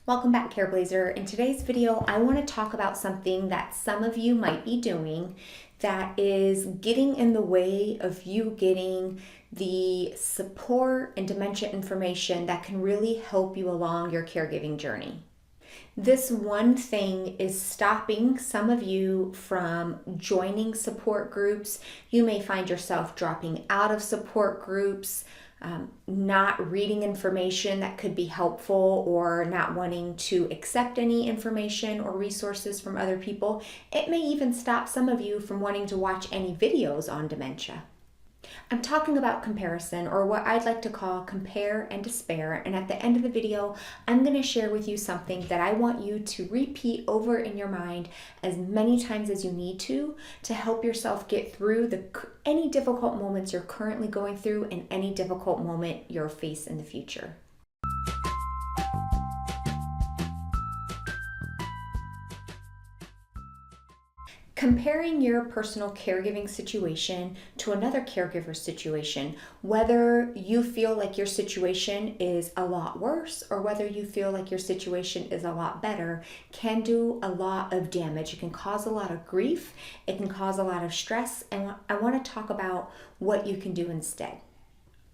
Welcome back, Careblazer. In today's video, I want to talk about something that some of you might be doing that is getting in the way of you getting the support and dementia information that can really help you along your caregiving journey. This one thing is stopping some of you from joining support groups. You may find yourself dropping out of support groups, not reading information that could be helpful, or not wanting to accept any information or resources from other people. It may even stop some of you from wanting to watch any videos on dementia. I'm talking about comparison, or what I'd like to call compare and despair. And at the end of the video, I'm going to share with you something that I want you to repeat over in your mind as many times as you need to help yourself get through any difficult moments you're currently going through and any difficult moment you'll face in the future. Comparing your personal caregiving situation to another caregiver's situation, whether you feel like your situation is a lot worse or whether you feel like your situation is a lot better, can do a lot of damage. It can cause a lot of grief. It can cause a lot of stress. And I want to talk about what you can do instead.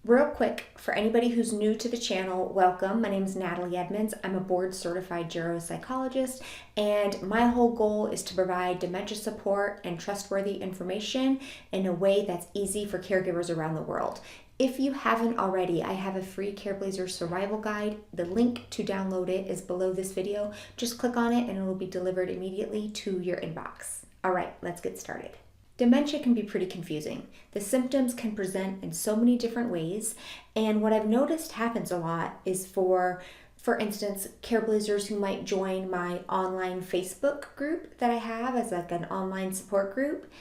Real quick, for anybody who's new to the channel, welcome. My name is Natalie Edmonds. I'm a board-certified geropsychologist, and my whole goal is to provide dementia support and trustworthy information in a way that's easy for caregivers around the world. If you haven't already, I have a free Careblazers survival guide. The link to download it is below this video. Just click on it and it will be delivered immediately to your inbox. All right, let's get started. Dementia can be pretty confusing. The symptoms can present in so many different ways, and what I've noticed happens a lot is for instance, Careblazers who might join my online Facebook group that I have as like an online support group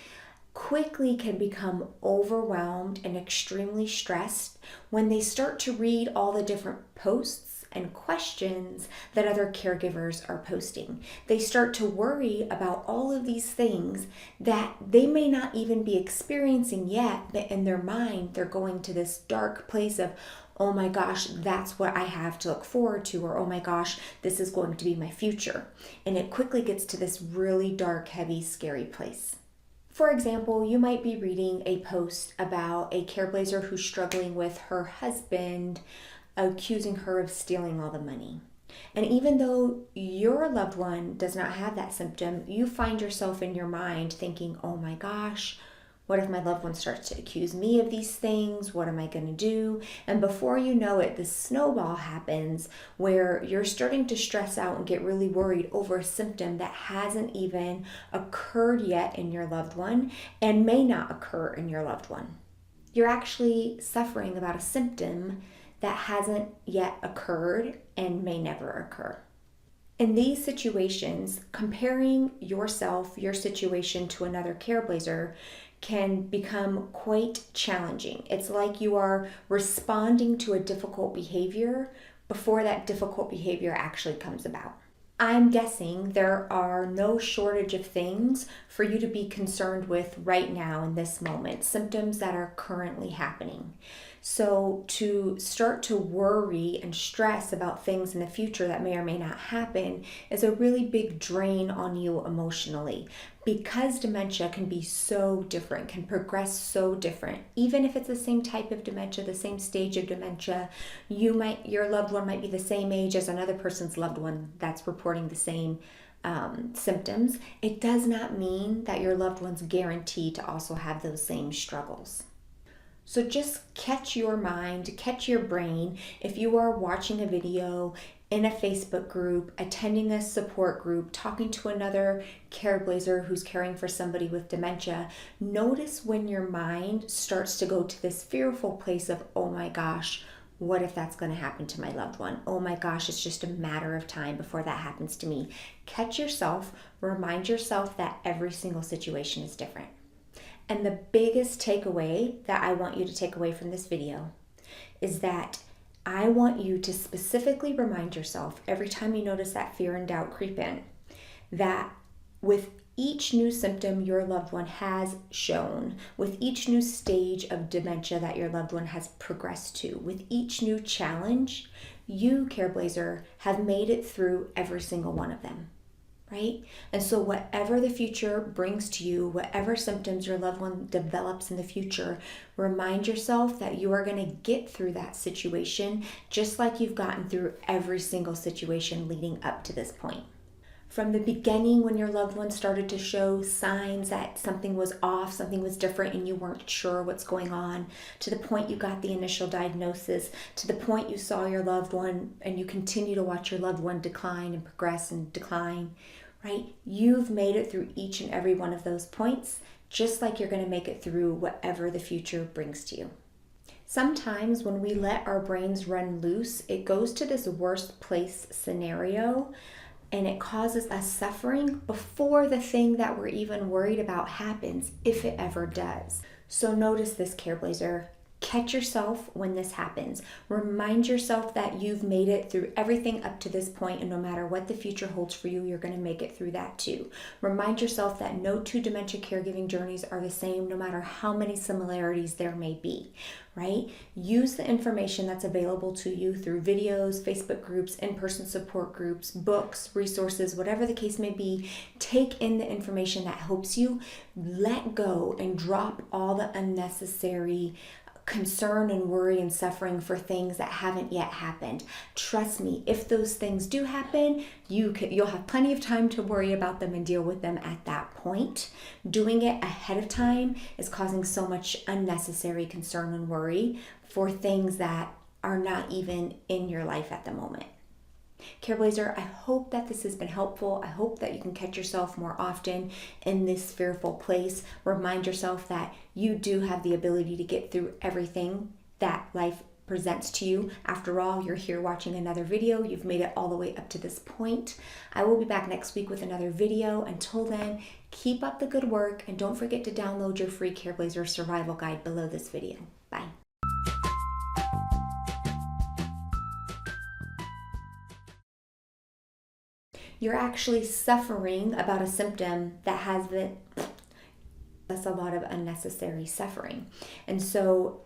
quickly can become overwhelmed and extremely stressed when they start to read all the different posts and questions that other caregivers are posting. They start to worry about all of these things that they may not even be experiencing yet, but in their mind, they're going to this dark place of, oh my gosh, that's what I have to look forward to, or oh my gosh, this is going to be my future. And it quickly gets to this really dark, heavy, scary place. For example, you might be reading a post about a Careblazer who's struggling with her husband accusing her of stealing all the money. And even though your loved one does not have that symptom, you find yourself in your mind thinking, oh my gosh, what if my loved one starts to accuse me of these things? What am I going to do? And before you know it, this snowball happens where you're starting to stress out and get really worried over a symptom that hasn't even occurred yet in your loved one and may not occur in your loved one. You're actually suffering about a symptom that hasn't yet occurred and may never occur. In these situations, comparing your situation to another Careblazer can become quite challenging. It's like you are responding to a difficult behavior before that difficult behavior actually comes about. I'm guessing there are no shortage of things for you to be concerned with right now in this moment, symptoms that are currently happening. So to start to worry and stress about things in the future that may or may not happen is a really big drain on you emotionally, because dementia can be so different, can progress so different. Even if it's the same type of dementia, the same stage of dementia, your loved one might be the same age as another person's loved one that's reporting the same symptoms. It does not mean that your loved one's guaranteed to also have those same struggles. So just catch your mind, catch your brain. If you are watching a video in a Facebook group, attending a support group, talking to another Careblazer who's caring for somebody with dementia, notice when your mind starts to go to this fearful place of, oh my gosh, what if that's going to happen to my loved one? Oh my gosh, it's just a matter of time before that happens to me. Catch yourself, remind yourself that every single situation is different. And the biggest takeaway that I want you to take away from this video is that I want you to specifically remind yourself every time you notice that fear and doubt creep in, that with each new symptom your loved one has shown, with each new stage of dementia that your loved one has progressed to, with each new challenge, You, Careblazer, have made it through every single one of them, right? And so whatever the future brings to you, whatever symptoms your loved one develops in the future, remind yourself that you are going to get through that situation just like you've gotten through every single situation leading up to this point. From the beginning, when your loved one started to show signs that something was off, something was different, and you weren't sure what's going on, to the point you got the initial diagnosis, to the point you saw your loved one and you continue to watch your loved one decline and progress and decline, right? You've made it through each and every one of those points, just like you're going to make it through whatever the future brings to you. Sometimes when we let our brains run loose, it goes to this worst place scenario, and it causes us suffering before the thing that we're even worried about happens, if it ever does. So notice this, Careblazer. Catch yourself when this happens. Remind yourself that you've made it through everything up to this point, and no matter what the future holds for you, you're going to make it through that too. Remind yourself that no two dementia caregiving journeys are the same, no matter how many similarities there may be, right? Use the information that's available to you through videos, Facebook groups, in-person support groups, books, resources, whatever the case may be. Take in the information that helps you. Let go and drop all the unnecessary concern and worry and suffering for things that haven't yet happened. Trust me, if those things do happen, you'll have plenty of time to worry about them and deal with them at that point. Doing it ahead of time is causing so much unnecessary concern and worry for things that are not even in your life at the moment. Careblazer, I hope that this has been helpful. I hope that you can catch yourself more often in this fearful place. Remind yourself that you do have the ability to get through everything that life presents to you. After all, you're here watching another video. You've made it all the way up to this point. I will be back next week with another video. Until then, keep up the good work, and don't forget to download your free Careblazer survival guide below this video. Bye. You're actually suffering about a symptom that's a lot of unnecessary suffering. And so